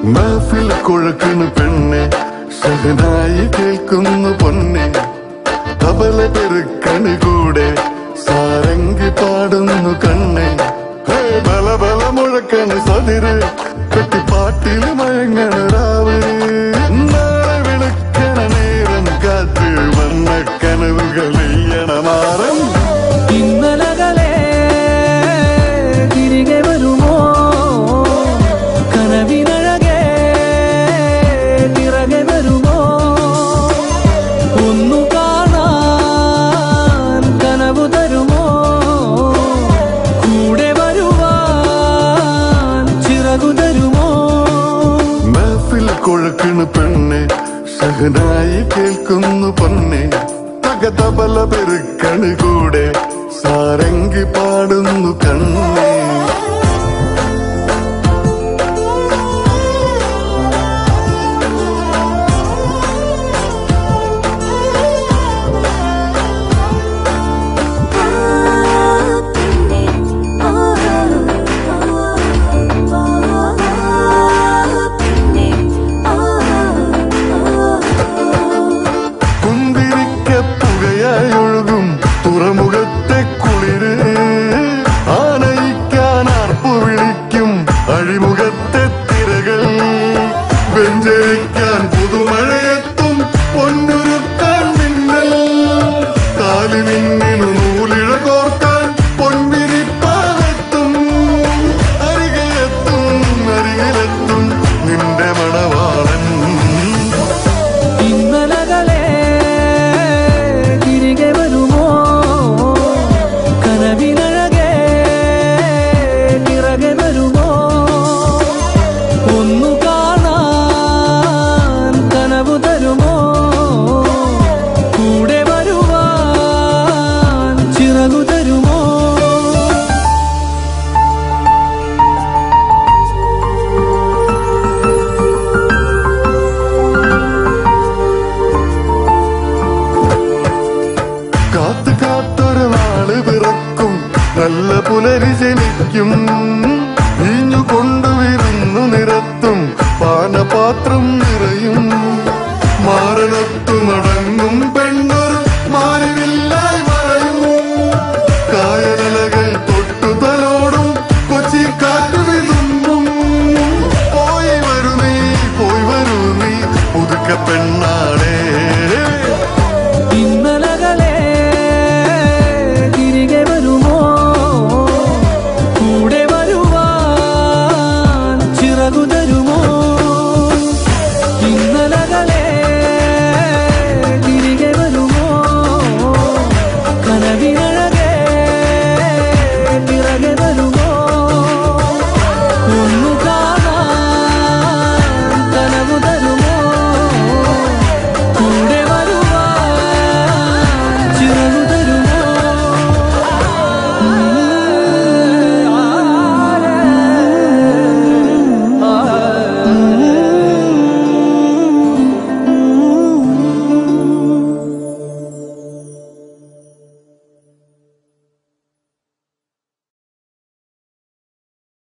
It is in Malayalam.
महफिल കൊഴക്കണ പെണ്ണെ സഹനായി കേൾക്കുന്നു പൊന്നെ തബല പെരുക്കണ് കൂടെ സാരംഗി പാടുന്നു കണ്ണെ ബല ബല മുഴക്കണ് സതിര് കെട്ടിപ്പാട്ടിൽ മയങ്ങണ രാവ് നാളെ വിളിക്കണ നേരം കാത്ത് വന്ന കനവുകൾ എയ്യണ മാറും ഇന്നലകളെ തിരികെ വരുമോ കനവിനഴകെ തിറകെ വരുമോ ഒന്നു കാണാൻ കനവു തരുമോ കൂടെ വരുവാൻ ചിറകു തരുമോ महफिल കൊഴക്കണ പെണ്ണെ സഹനായി കേൾക്കുന്നു പൊന്നെ തകതബല പെരുക്കണ് കൂടെ സാരംഗി പാടുന്നു കണ്ണേ തുറമുഖത്തെ കുളിര് ആനയിക്കാൻ ആർപ്പു വിളിക്കും അഴിമുഖത്തെ തിരകൾ വെഞ്ചരിക്ക